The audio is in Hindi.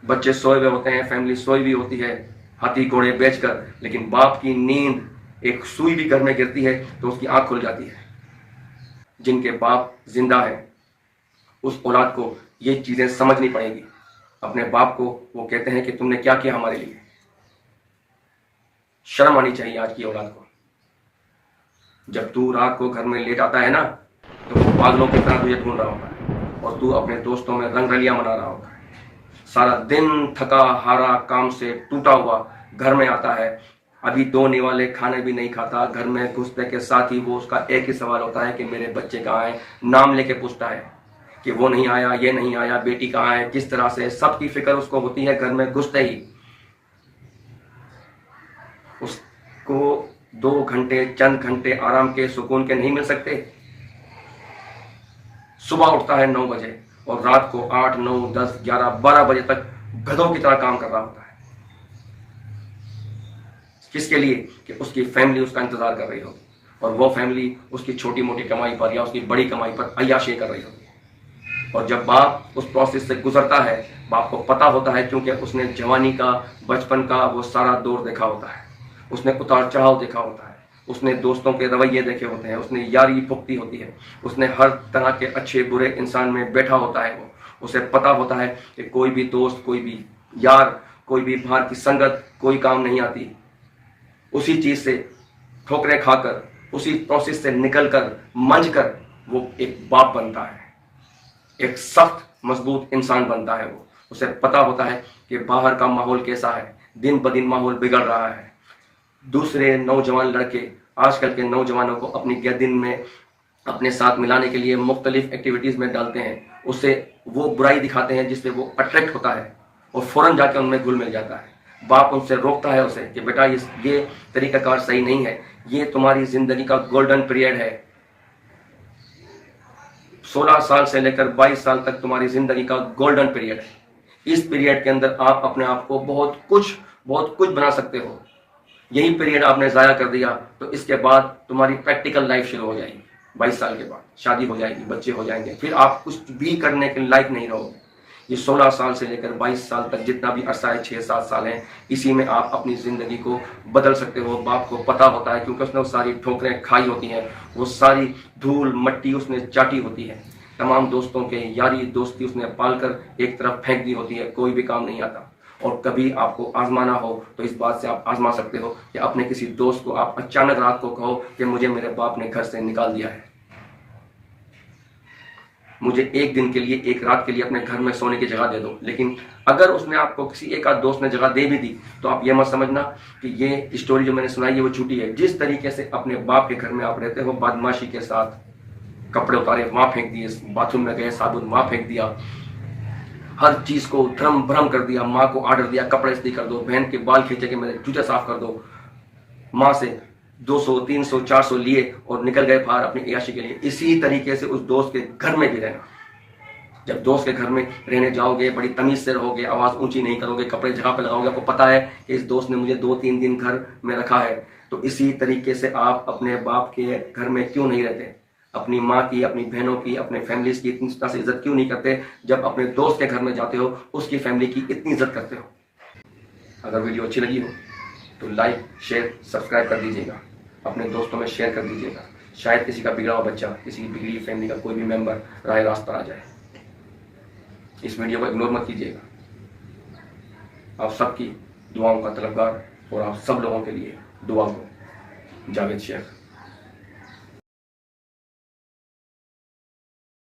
बच्चे सोए हुए होते हैं, फैमिली सोई हुई होती है हाथी घोड़े बेचकर, लेकिन बाप की नींद, एक सुई भी घर में गिरती है तो उसकी आंख खुल जाती है। जिनके बाप जिंदा है उस औलाद को ये चीजें समझनी पड़ेगी। अपने बाप को वो कहते हैं कि तुमने क्या किया हमारे लिए। शर्म आनी चाहिए आज की औलाद को। जब तू रात को घर में लेट आता है ना, तो वो पागलों की तरह तुझे ढूंढ रहा होता है और तू अपने दोस्तों में रंग रलियां मना रहा होता है। सारा दिन थका हारा काम से टूटा हुआ घर में आता है, अभी 2 निवाले खाने भी नहीं खाता। घर में घुसने के साथ ही वो उसका एक ही सवाल होता है कि मेरे बच्चे कहाँ हैं। नाम लेके पूछता है कि वो नहीं आया, ये नहीं आया, बेटी कहाँ है, किस तरह से, सबकी फिक्र उसको होती है। घर में घुसते ही उसको 2 घंटे, चंद घंटे आराम के, सुकून के नहीं मिल सकते। सुबह उठता है 9 बजे और रात को 8, 9, 10, 11, 12 बजे तक गधों की तरह काम कर रहा होता है। किसके लिए? कि उसकी फैमिली उसका इंतजार कर रही होगी और वो फैमिली उसकी छोटी मोटी कमाई पर या उसकी बड़ी कमाई पर अय्याशी कर रही होगी। और जब बाप उस प्रोसेस से गुजरता है, बाप को पता होता है, क्योंकि उसने जवानी का, बचपन का वो सारा दौर देखा होता है, उसने उतार चढ़ाव देखा होता है, उसने दोस्तों के रवैये देखे होते हैं, उसने यारी भुगती होती है, उसने हर तरह के अच्छे बुरे इंसान में बैठा होता है। वो उसे पता होता है कि कोई भी दोस्त, कोई भी यार, कोई भी बाहर की संगत कोई काम नहीं आती। उसी चीज से ठोकरें खाकर, उसी प्रोसेस से निकलकर, मंझ कर वो एक बाप बनता है, एक सख्त मजबूत इंसान बनता है। वो उसे पता होता है कि बाहर का माहौल कैसा है, दिन ब दिन माहौल बिगड़ रहा है। दूसरे नौजवान लड़के आजकल के नौजवानों को अपनी गर्दन में अपने साथ मिलाने के लिए मुख्तलिफ एक्टिविटीज में डालते हैं, उससे वो बुराई दिखाते हैं जिससे वो अट्रैक्ट होता है और फौरन जाकर उनमें घुल मिल जाता है। बाप उनसे रोकता है उसे कि बेटा ये तरीकाकार सही नहीं है, ये तुम्हारी जिंदगी का गोल्डन पीरियड है। 16 साल से लेकर 22 साल तक तुम्हारी जिंदगी का गोल्डन पीरियड है। इस पीरियड के अंदर आप अपने आप को बहुत कुछ बना सकते हो। यही पीरियड आपने जाया कर दिया तो इसके बाद तुम्हारी प्रैक्टिकल लाइफ शुरू हो जाएगी। 22 साल के बाद शादी हो जाएगी, बच्चे हो जाएंगे, फिर आप कुछ भी करने के लायक नहीं रहोगे। ये 16 साल से लेकर 22 साल तक जितना भी अरसा है, 6-7 साल है, इसी में आप अपनी जिंदगी को बदल सकते हो। बाप को पता होता है, क्योंकि उसने वो सारी ठोकरें खाई होती हैं, वो सारी धूल मट्टी उसने चाटी होती है, तमाम दोस्तों के यारी दोस्ती उसने पालकर एक तरफ फेंक दी होती है, कोई भी काम नहीं आता। और कभी आपको आजमाना हो तो इस बात से आप आजमा सकते हो कि अपने किसी दोस्त को आप अचानक रात को कहो कि मुझे मेरे बाप ने घर से निकाल दिया है, मुझे एक दिन के लिए, एक रात के लिए अपने घर में सोने की जगह दे दो। लेकिन अगर उसने आपको, किसी एक आध दोस्त ने जगह दे भी दी, तो आप ये मत समझना कि ये स्टोरी जो मैंने सुनाई है वो झूठी है। जिस तरीके से अपने बाप के घर में आप रहते हो, बदमाशी के साथ, कपड़े उतारे वहां फेंक दिए, बाथरूम में गए साबुन वहां फेंक दिया, हर चीज को धर्म भ्रम कर दिया, माँ को ऑर्डर दिया कपड़े इस्त्री कर दो, बहन के बाल खींचे कि मेरे जूते साफ कर दो, माँ से 200, 300, 400 लिए और निकल गए बाहर अपनी अय्याशी के लिए। इसी तरीके से उस दोस्त के घर में भी रहना। जब दोस्त के घर में रहने जाओगे, बड़ी तमीज से रहोगे, आवाज ऊंची नहीं करोगे, कपड़े जगह पे लगाओगे, आपको पता है कि इस दोस्त ने मुझे 2-3 दिन घर में रखा है, तो इसी तरीके से आप अपने बाप के घर में क्यों नहीं रहते? अपनी माँ की, अपनी बहनों की, अपने फैमिलीज की इतनी तरह से इज्जत क्यों नहीं करते? जब अपने दोस्त के घर में जाते हो उसकी फैमिली की इतनी इज्जत करते हो। अगर वीडियो अच्छी लगी हो तो लाइक, शेयर, सब्सक्राइब कर दीजिएगा, अपने दोस्तों में शेयर कर दीजिएगा। शायद किसी का बिगड़ा हुआ बच्चा, किसी की बिगड़ी फैमिली का कोई भी मेंबर राह रास्ता आ जाए। इस वीडियो को इग्नोर मत कीजिएगा। आप सबकी दुआओं का तलबगार और आप सब लोगों के लिए दुआ को जावेद शेख।